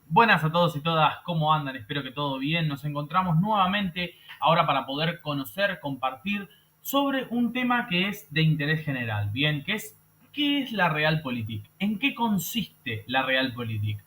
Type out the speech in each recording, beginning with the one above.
Buenas a todos y todas, ¿cómo andan? Espero que todo bien. Nos encontramos nuevamente ahora para poder conocer, compartir sobre un tema que es de interés general, bien, que es ¿qué es la Realpolitik? ¿En qué consiste la Realpolitik?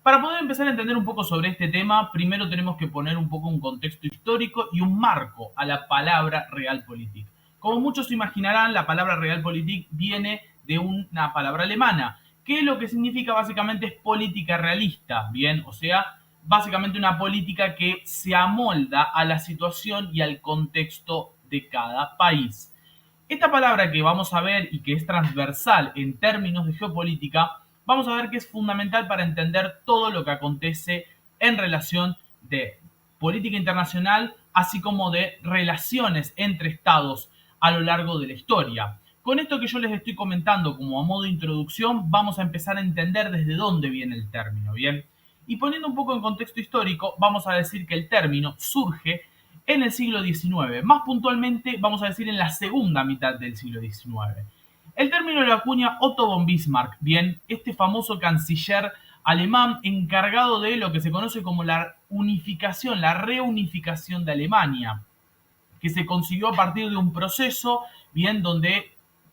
Para poder empezar a entender un poco sobre este tema, primero tenemos que poner un poco un contexto histórico y un marco a la palabra Realpolitik. Como muchos imaginarán, la palabra Realpolitik viene de una palabra alemana, que lo que significa básicamente es política realista, bien, o sea, básicamente una política que se amolda a la situación y al contexto de cada país. Esta palabra que vamos a ver y que es transversal en términos de geopolítica, vamos a ver que es fundamental para entender todo lo que acontece en relación de política internacional, así como de relaciones entre estados a lo largo de la historia. Con esto que yo les estoy comentando como a modo de introducción, vamos a empezar a entender desde dónde viene el término, ¿bien? Y poniendo un poco en contexto histórico, vamos a decir que el término surge en el siglo XIX, más puntualmente vamos a decir en la segunda mitad del siglo XIX. El término lo acuña Otto von Bismarck, bien, este famoso canciller alemán encargado de lo que se conoce como la unificación, la reunificación de Alemania, que se consiguió a partir de un proceso, bien, donde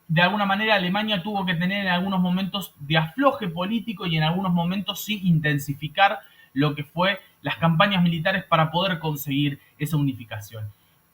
de alguna manera Alemania tuvo que tener en algunos momentos de afloje político y en algunos momentos sí intensificar lo que fue las campañas militares para poder conseguir esa unificación.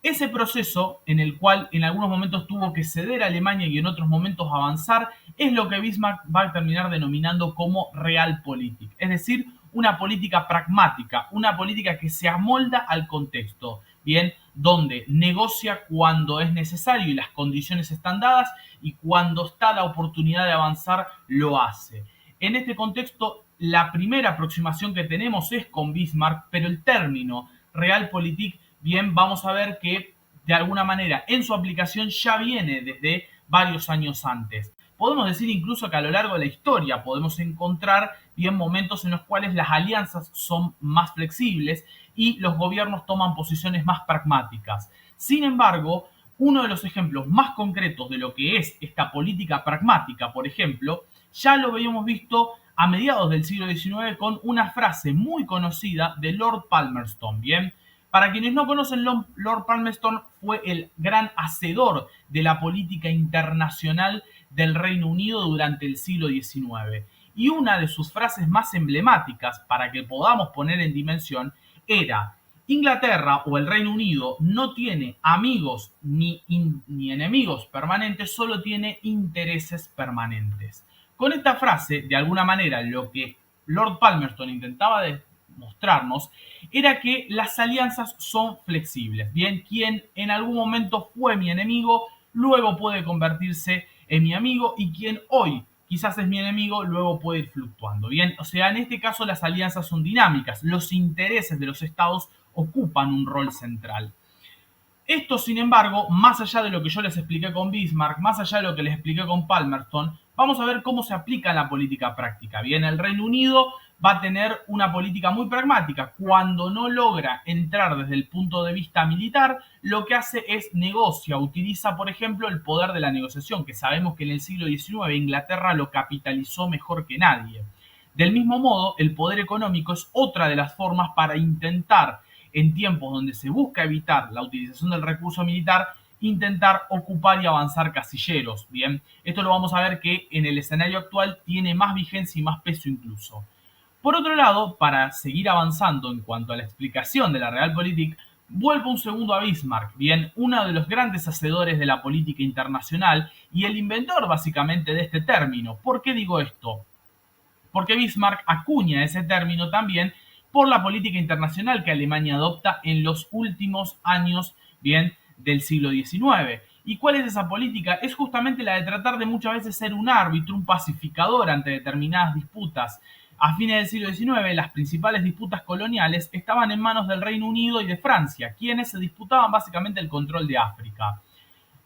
Ese proceso, en el cual en algunos momentos tuvo que ceder a Alemania y en otros momentos avanzar, es lo que Bismarck va a terminar denominando como Realpolitik, es decir, una política pragmática, una política que se amolda al contexto, bien, donde negocia cuando es necesario y las condiciones están dadas y cuando está la oportunidad de avanzar lo hace. En este contexto, la primera aproximación que tenemos es con Bismarck, pero el término Realpolitik, bien, vamos a ver que de alguna manera en su aplicación ya viene desde varios años antes. Podemos decir incluso que a lo largo de la historia podemos encontrar bien momentos en los cuales las alianzas son más flexibles y los gobiernos toman posiciones más pragmáticas. Sin embargo, uno de los ejemplos más concretos de lo que es esta política pragmática, por ejemplo, ya lo habíamos visto a mediados del siglo XIX con una frase muy conocida de Lord Palmerston, ¿bien? Para quienes no conocen, Lord Palmerston fue el gran hacedor de la política internacional del Reino Unido durante el siglo XIX. Y una de sus frases más emblemáticas, para que podamos poner en dimensión, era: Inglaterra o el Reino Unido no tiene amigos ni enemigos permanentes, solo tiene intereses permanentes. Con esta frase, de alguna manera, lo que Lord Palmerston intentaba mostrarnos era que las alianzas son flexibles. Bien, quien en algún momento fue mi enemigo, luego puede convertirse en mi amigo, y quien hoy quizás es mi enemigo, luego puede ir fluctuando. Bien, o sea, en este caso las alianzas son dinámicas, los intereses de los estados ocupan un rol central. Esto, sin embargo, más allá de lo que yo les expliqué con Bismarck, más allá de lo que les expliqué con Palmerston, vamos a ver cómo se aplica en la política práctica. Bien, el Reino Unido va a tener una política muy pragmática. Cuando no logra entrar desde el punto de vista militar, lo que hace es negocia, utiliza, por ejemplo, el poder de la negociación, que sabemos que en el siglo XIX Inglaterra lo capitalizó mejor que nadie. Del mismo modo, el poder económico es otra de las formas para intentar, en tiempos donde se busca evitar la utilización del recurso militar, intentar ocupar y avanzar casilleros. Bien, esto lo vamos a ver que en el escenario actual tiene más vigencia y más peso incluso. Por otro lado, para seguir avanzando en cuanto a la explicación de la Realpolitik, vuelvo un segundo a Bismarck, bien, uno de los grandes hacedores de la política internacional y el inventor básicamente de este término. ¿Por qué digo esto? Porque Bismarck acuña ese término también por la política internacional que Alemania adopta en los últimos años, bien, del siglo XIX. ¿Y cuál es esa política? Es justamente la de tratar de muchas veces ser un árbitro, un pacificador ante determinadas disputas. A fines del siglo XIX, las principales disputas coloniales estaban en manos del Reino Unido y de Francia, quienes se disputaban básicamente el control de África.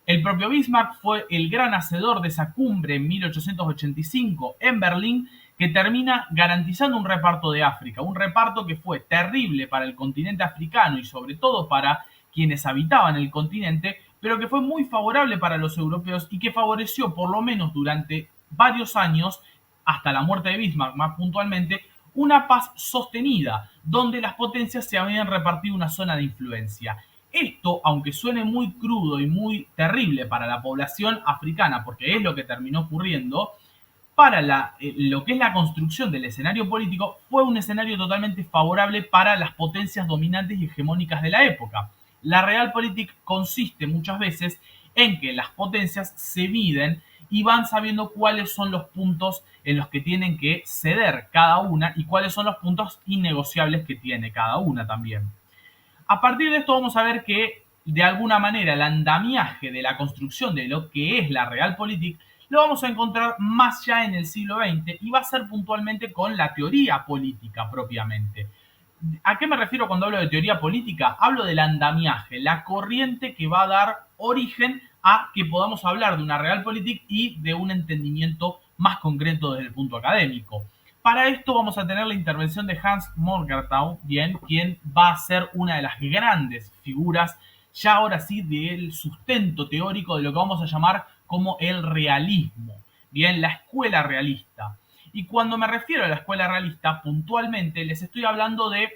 El propio Bismarck fue el gran hacedor de esa cumbre en 1885 en Berlín, que termina garantizando un reparto de África, un reparto que fue terrible para el continente africano y sobre todo para quienes habitaban el continente, pero que fue muy favorable para los europeos y que favoreció por lo menos durante varios años, hasta la muerte de Bismarck más puntualmente, una paz sostenida, donde las potencias se habían repartido una zona de influencia. Esto, aunque suene muy crudo y muy terrible para la población africana, porque es lo que terminó ocurriendo, para lo que es la construcción del escenario político, fue un escenario totalmente favorable para las potencias dominantes y hegemónicas de la época. La realpolitik consiste muchas veces en que las potencias se miden y van sabiendo cuáles son los puntos en los que tienen que ceder cada una y cuáles son los puntos innegociables que tiene cada una también. A partir de esto vamos a ver que de alguna manera el andamiaje de la construcción de lo que es la realpolitik lo vamos a encontrar más ya en el siglo XX y va a ser puntualmente con la teoría política propiamente. ¿A qué me refiero cuando hablo de teoría política? Hablo del andamiaje, la corriente que va a dar origen a que podamos hablar de una realpolitik y de un entendimiento más concreto desde el punto académico. Para esto vamos a tener la intervención de Hans Morgenthau, bien, quien va a ser una de las grandes figuras, ya ahora sí, del sustento teórico de lo que vamos a llamar como el realismo, bien, la escuela realista. Y cuando me refiero a la escuela realista, puntualmente les estoy hablando de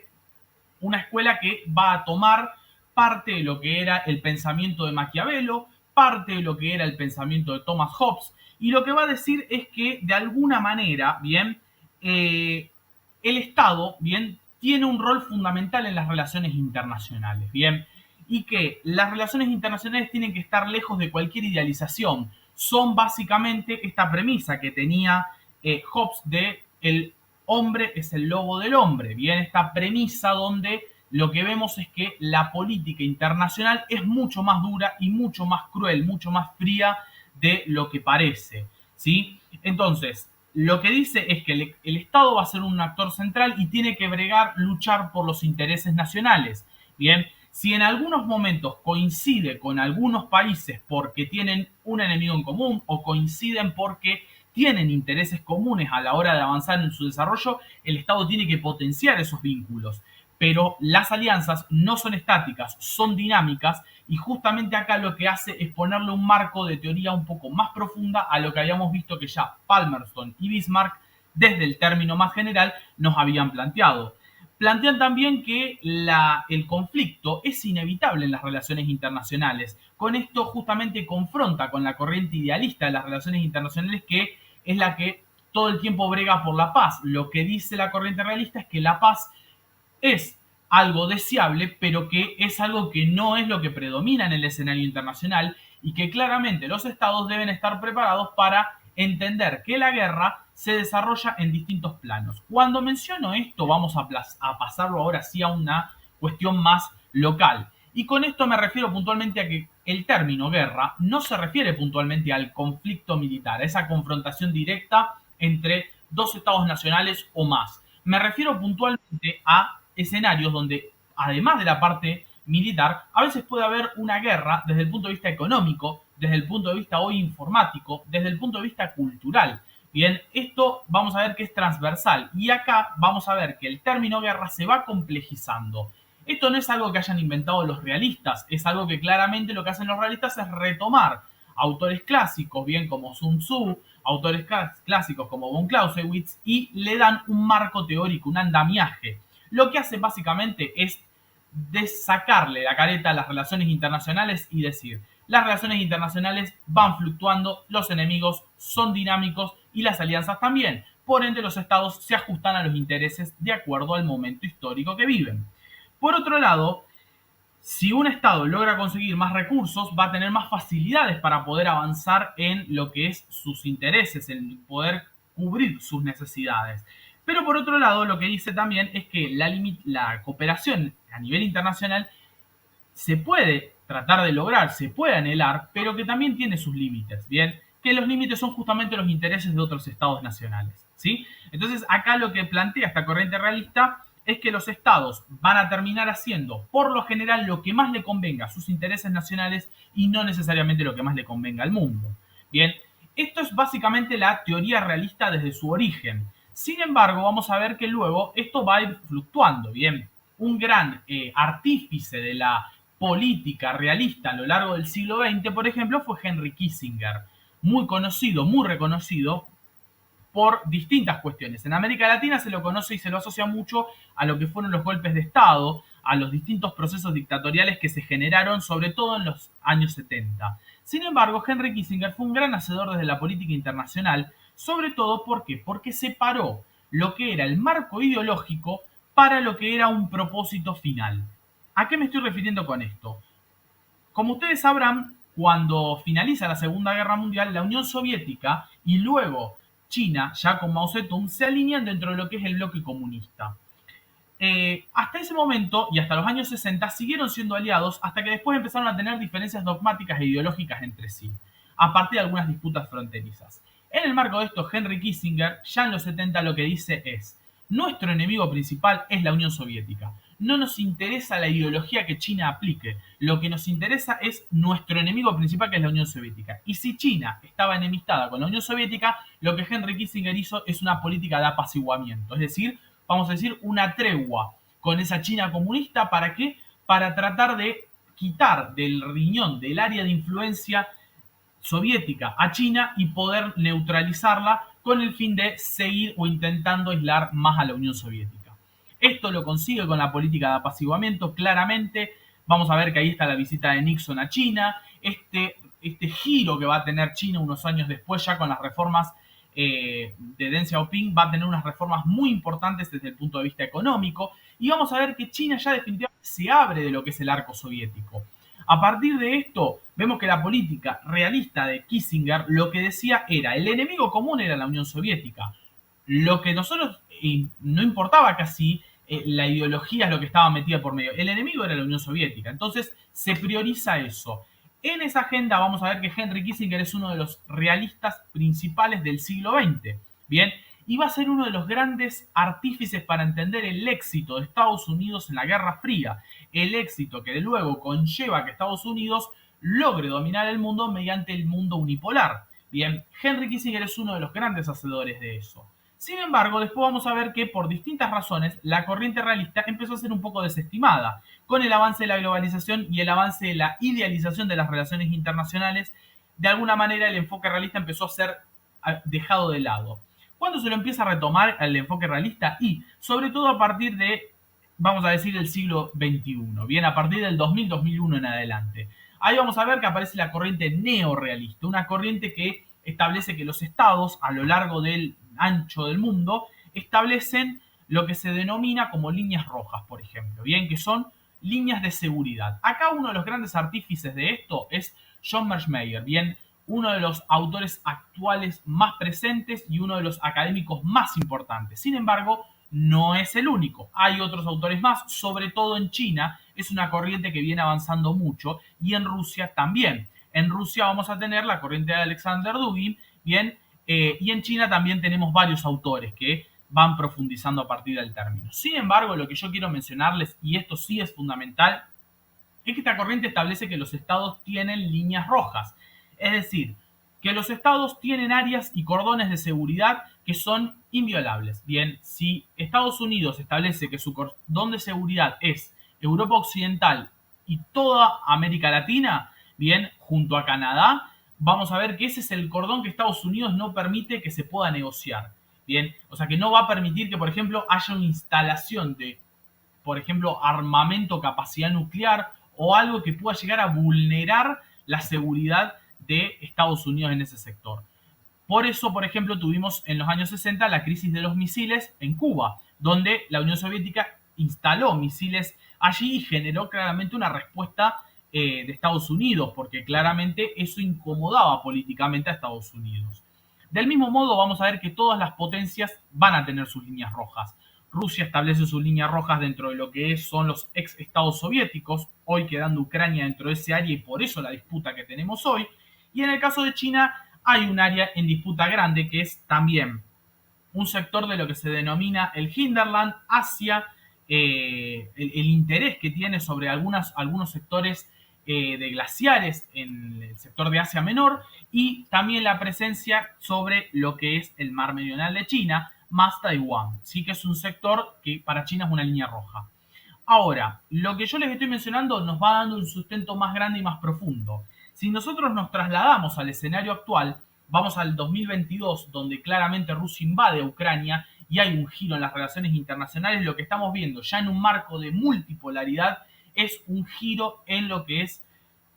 una escuela que va a tomar parte de lo que era el pensamiento de Maquiavelo, parte de lo que era el pensamiento de Thomas Hobbes, y lo que va a decir es que de alguna manera, bien, el Estado, bien, tiene un rol fundamental en las relaciones internacionales, bien, y que las relaciones internacionales tienen que estar lejos de cualquier idealización. Son básicamente esta premisa que tenía Hobbes de el hombre es el lobo del hombre. Bien, esta premisa donde lo que vemos es que la política internacional es mucho más dura y mucho más cruel, mucho más fría de lo que parece. ¿Sí? Entonces, lo que dice es que el Estado va a ser un actor central y tiene que bregar, luchar por los intereses nacionales. Bien, si en algunos momentos coincide con algunos países porque tienen un enemigo en común o coinciden porque tienen intereses comunes a la hora de avanzar en su desarrollo, el Estado tiene que potenciar esos vínculos. Pero las alianzas no son estáticas, son dinámicas y justamente acá lo que hace es ponerle un marco de teoría un poco más profunda a lo que habíamos visto que ya Palmerston y Bismarck desde el término más general nos habían planteado. Plantean también que el conflicto es inevitable en las relaciones internacionales. Con esto justamente confronta con la corriente idealista de las relaciones internacionales que es la que todo el tiempo brega por la paz. Lo que dice la corriente realista es que la paz es algo deseable, pero que es algo que no es lo que predomina en el escenario internacional y que claramente los estados deben estar preparados para entender que la guerra se desarrolla en distintos planos. Cuando menciono esto, vamos a pasarlo ahora sí a una cuestión más local. Y con esto me refiero puntualmente a que el término guerra no se refiere puntualmente al conflicto militar, a esa confrontación directa entre dos estados nacionales o más. Me refiero puntualmente a escenarios donde, además de la parte militar, a veces puede haber una guerra desde el punto de vista económico, desde el punto de vista hoy informático, desde el punto de vista cultural. Bien, esto vamos a ver que es transversal y acá vamos a ver que el término guerra se va complejizando. Esto no es algo que hayan inventado los realistas, es algo que claramente lo que hacen los realistas es retomar autores clásicos, bien como Sun Tzu, autores clásicos como von Clausewitz, y le dan un marco teórico, un andamiaje. Lo que hace básicamente es sacarle la careta a las relaciones internacionales y decir, las relaciones internacionales van fluctuando, los enemigos son dinámicos y las alianzas también. Por ende, los estados se ajustan a los intereses de acuerdo al momento histórico que viven. Por otro lado, si un Estado logra conseguir más recursos, va a tener más facilidades para poder avanzar en lo que es sus intereses, en poder cubrir sus necesidades. Pero por otro lado, lo que dice también es que la cooperación a nivel internacional se puede tratar de lograr, se puede anhelar, pero que también tiene sus límites, ¿bien? Que los límites son justamente los intereses de otros estados nacionales, ¿sí? Entonces, acá lo que plantea esta corriente realista es que los estados van a terminar haciendo, por lo general, lo que más le convenga a sus intereses nacionales y no necesariamente lo que más le convenga al mundo. Bien, esto es básicamente la teoría realista desde su origen. Sin embargo, vamos a ver que luego esto va a ir fluctuando. Bien, un gran artífice de la política realista a lo largo del siglo XX, por ejemplo, fue Henry Kissinger, muy conocido, muy reconocido por distintas cuestiones. En América Latina se lo conoce y se lo asocia mucho a lo que fueron los golpes de Estado, a los distintos procesos dictatoriales que se generaron, sobre todo en los años 70. Sin embargo, Henry Kissinger fue un gran hacedor desde la política internacional, sobre todo ¿por qué? Porque separó lo que era el marco ideológico para lo que era un propósito final. ¿A qué me estoy refiriendo con esto? Como ustedes sabrán, cuando finaliza la Segunda Guerra Mundial, la Unión Soviética y luego China, ya con Mao Zedong, se alinean dentro de lo que es el bloque comunista. Hasta ese momento y hasta los años 60 siguieron siendo aliados hasta que después empezaron a tener diferencias dogmáticas e ideológicas entre sí, a partir de algunas disputas fronterizas. En el marco de esto, Henry Kissinger, ya en los 70, lo que dice es: nuestro enemigo principal es la Unión Soviética. No nos interesa la ideología que China aplique. Lo que nos interesa es nuestro enemigo principal, que es la Unión Soviética. Y si China estaba enemistada con la Unión Soviética, lo que Henry Kissinger hizo es una política de apaciguamiento. Es decir, vamos a decir, una tregua con esa China comunista. ¿Para qué? Para tratar de quitar del riñón, del área de influencia soviética a China y poder neutralizarla con el fin de seguir o intentando aislar más a la Unión Soviética. Esto lo consigue con la política de apaciguamiento, claramente. Vamos a ver que ahí está la visita de Nixon a China, este giro que va a tener China unos años después, ya con las reformas de Deng Xiaoping, va a tener unas reformas muy importantes desde el punto de vista económico, y vamos a ver que China ya definitivamente se abre de lo que es el arco soviético. A partir de esto, vemos que la política realista de Kissinger lo que decía era: el enemigo común era la Unión Soviética. Lo que nosotros no importaba casi la ideología es lo que estaba metida por medio. El enemigo era la Unión Soviética. Entonces se prioriza eso. En esa agenda vamos a ver que Henry Kissinger es uno de los realistas principales del siglo XX. Bien, y va a ser uno de los grandes artífices para entender el éxito de Estados Unidos en la Guerra Fría, el éxito que luego conlleva que Estados Unidos logre dominar el mundo mediante el mundo unipolar. Bien, Henry Kissinger es uno de los grandes hacedores de eso. Sin embargo, después vamos a ver que por distintas razones la corriente realista empezó a ser un poco desestimada. Con el avance de la globalización y el avance de la idealización de las relaciones internacionales, de alguna manera el enfoque realista empezó a ser dejado de lado. ¿Cuándo se lo empieza a retomar el enfoque realista? Y sobre todo a partir de, vamos a decir, el siglo XXI, bien, a partir del 2000-2001 en adelante. Ahí vamos a ver que aparece la corriente neorealista, una corriente que establece que los estados a lo largo del ancho del mundo establecen lo que se denomina como líneas rojas, por ejemplo, bien, que son líneas de seguridad. Acá uno de los grandes artífices de esto es John Mearsheimer, bien, uno de los autores actuales más presentes y uno de los académicos más importantes. Sin embargo, no es el único. Hay otros autores más, sobre todo en China, es una corriente que viene avanzando mucho, y en Rusia también. En Rusia vamos a tener la corriente de Alexander Dugin, bien, y en China también tenemos varios autores que van profundizando a partir del término. Sin embargo, lo que yo quiero mencionarles, y esto sí es fundamental, es que esta corriente establece que los estados tienen líneas rojas. Es decir, que los estados tienen áreas y cordones de seguridad que son inviolables. Bien, si Estados Unidos establece que su cordón de seguridad es Europa Occidental y toda América Latina, bien, junto a Canadá, vamos a ver que ese es el cordón que Estados Unidos no permite que se pueda negociar. Bien, o sea que no va a permitir que, por ejemplo, haya una instalación de, por ejemplo, armamento, capacidad nuclear o algo que pueda llegar a vulnerar la seguridad de Estados Unidos en ese sector. Por eso, por ejemplo, tuvimos en los años 60 la crisis de los misiles en Cuba, donde la Unión Soviética instaló misiles allí y generó claramente una respuesta de Estados Unidos, porque claramente eso incomodaba políticamente a Estados Unidos. Del mismo modo, vamos a ver que todas las potencias van a tener sus líneas rojas. Rusia establece sus líneas rojas dentro de lo que son los ex estados soviéticos, hoy quedando Ucrania dentro de ese área y por eso la disputa que tenemos hoy. Y en el caso de China hay un área en disputa grande que es también un sector de lo que se denomina el hinterland hacia el interés que tiene sobre algunos sectores de glaciares en el sector de Asia Menor, y también la presencia sobre lo que es el mar meridional de China, más Taiwán. Sí que es un sector que para China es una línea roja. Ahora, lo que yo les estoy mencionando nos va dando un sustento más grande y más profundo. Si nosotros nos trasladamos al escenario actual, vamos al 2022, donde claramente Rusia invade Ucrania y hay un giro en las relaciones internacionales, lo que estamos viendo ya en un marco de multipolaridad es un giro en lo que es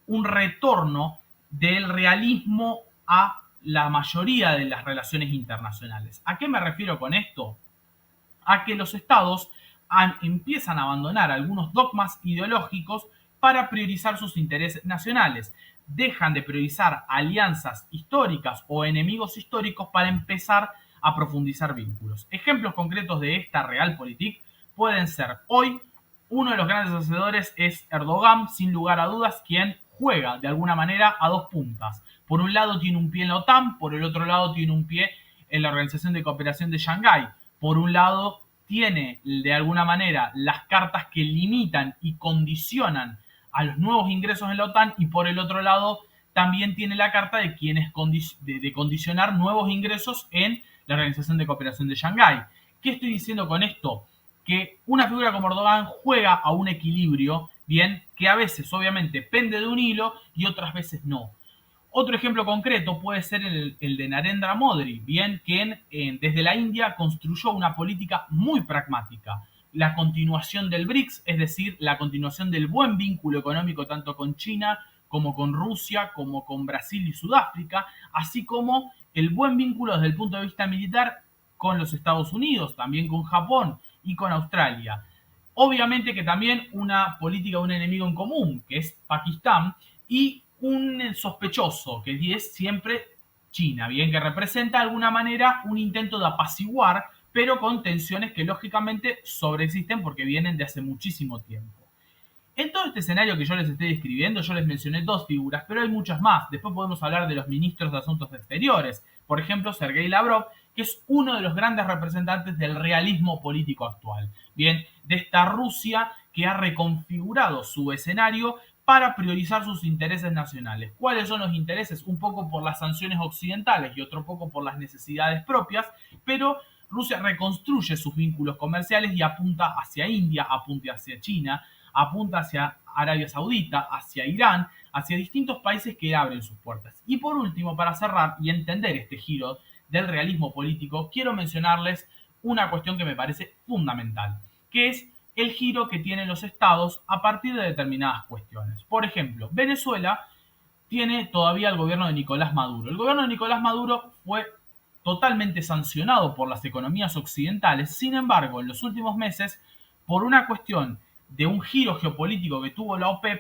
un retorno del realismo a la mayoría de las relaciones internacionales. ¿A qué me refiero con esto? A que los estados empiezan a abandonar algunos dogmas ideológicos para priorizar sus intereses nacionales. Dejan de priorizar alianzas históricas o enemigos históricos para empezar a profundizar vínculos. Ejemplos concretos de esta realpolitik pueden ser hoy uno de los grandes hacedores es Erdogan, sin lugar a dudas, quien juega de alguna manera a dos puntas. Por un lado tiene un pie en la OTAN, por el otro lado tiene un pie en la Organización de Cooperación de Shanghái. Por un lado tiene de alguna manera las cartas que limitan y condicionan a los nuevos ingresos en la OTAN y por el otro lado también tiene la carta de quienes de condicionar nuevos ingresos en la Organización de Cooperación de Shanghái. ¿Qué estoy diciendo con esto? Que una figura como Erdogan juega a un equilibrio, bien, que a veces obviamente pende de un hilo y otras veces no. Otro ejemplo concreto puede ser el de Narendra Modi, bien, quien desde la India construyó una política muy pragmática. La continuación del BRICS, es decir, la continuación del buen vínculo económico tanto con China como con Rusia, como con Brasil y Sudáfrica, así como el buen vínculo desde el punto de vista militar con los Estados Unidos, también con Japón y con Australia. Obviamente que también una política de un enemigo en común, que es Pakistán, y un sospechoso, que es siempre China, bien, que representa de alguna manera un intento de apaciguar, pero con tensiones que lógicamente sobreexisten porque vienen de hace muchísimo tiempo. En todo este escenario que yo les estoy describiendo, yo les mencioné dos figuras, pero hay muchas más. Después podemos hablar de los ministros de Asuntos Exteriores. Por ejemplo, Sergei Lavrov, que es uno de los grandes representantes del realismo político actual. Bien, de esta Rusia que ha reconfigurado su escenario para priorizar sus intereses nacionales. ¿Cuáles son los intereses? Un poco por las sanciones occidentales y otro poco por las necesidades propias, pero Rusia reconstruye sus vínculos comerciales y apunta hacia India, apunta hacia China, apunta hacia Arabia Saudita, hacia Irán, hacia distintos países que abren sus puertas. Y por último, para cerrar y entender este giro del realismo político, quiero mencionarles una cuestión que me parece fundamental, que es el giro que tienen los estados a partir de determinadas cuestiones. Por ejemplo, Venezuela tiene todavía el gobierno de Nicolás Maduro. El gobierno de Nicolás Maduro fue totalmente sancionado por las economías occidentales, sin embargo, en los últimos meses, por una cuestión de un giro geopolítico que tuvo la OPEP,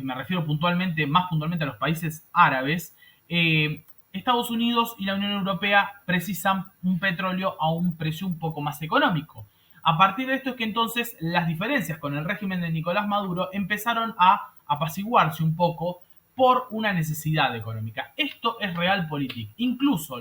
me refiero puntualmente, más puntualmente a los países árabes, Estados Unidos y la Unión Europea precisan un petróleo a un precio un poco más económico. A partir de esto es que entonces las diferencias con el régimen de Nicolás Maduro empezaron a apaciguarse un poco por una necesidad económica. Esto es realpolitik. Incluso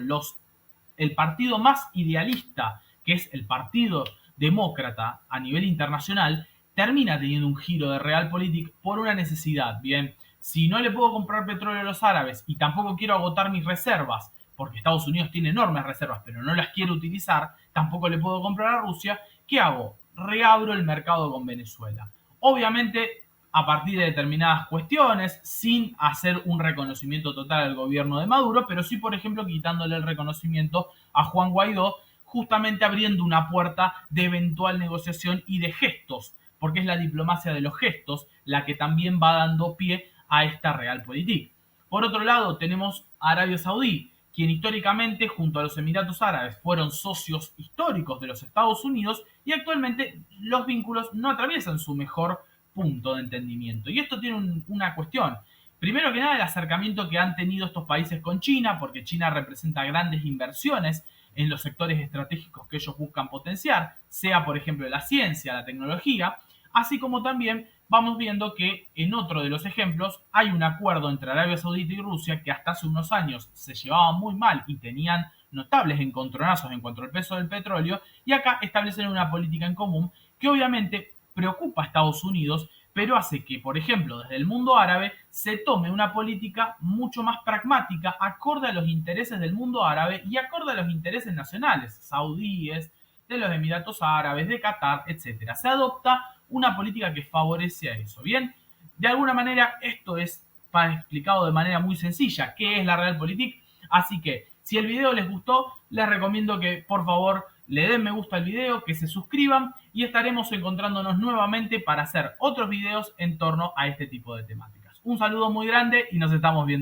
el partido más idealista, que es el Partido Demócrata a nivel internacional, termina teniendo un giro de realpolitik por una necesidad. Bien, si no le puedo comprar petróleo a los árabes y tampoco quiero agotar mis reservas, porque Estados Unidos tiene enormes reservas, pero no las quiere utilizar, tampoco le puedo comprar a Rusia, ¿qué hago? Reabro el mercado con Venezuela. Obviamente, a partir de determinadas cuestiones, sin hacer un reconocimiento total al gobierno de Maduro, pero sí, por ejemplo, quitándole el reconocimiento a Juan Guaidó, justamente abriendo una puerta de eventual negociación y de gestos, porque es la diplomacia de los gestos la que también va dando pie a esta realpolitik. Por otro lado, tenemos a Arabia Saudí, quien históricamente, junto a los Emiratos Árabes, fueron socios históricos de los Estados Unidos y actualmente los vínculos no atraviesan su mejor punto de entendimiento. Y esto tiene una cuestión. Primero que nada, el acercamiento que han tenido estos países con China, porque China representa grandes inversiones en los sectores estratégicos que ellos buscan potenciar, sea por ejemplo la ciencia, la tecnología, así como también vamos viendo que en otro de los ejemplos hay un acuerdo entre Arabia Saudita y Rusia que hasta hace unos años se llevaban muy mal y tenían notables encontronazos en cuanto al peso del petróleo, y acá establecen una política en común que obviamente preocupa a Estados Unidos, pero hace que, por ejemplo, desde el mundo árabe se tome una política mucho más pragmática, acorde a los intereses del mundo árabe y acorde a los intereses nacionales, saudíes, de los Emiratos Árabes, de Qatar, etcétera. Se adopta una política que favorece a eso. Bien, de alguna manera esto es explicado de manera muy sencilla. ¿Qué es la realpolitik? Así que si el video les gustó, les recomiendo que por favor le den me gusta al video, que se suscriban y estaremos encontrándonos nuevamente para hacer otros videos en torno a este tipo de temáticas. Un saludo muy grande y nos estamos viendo.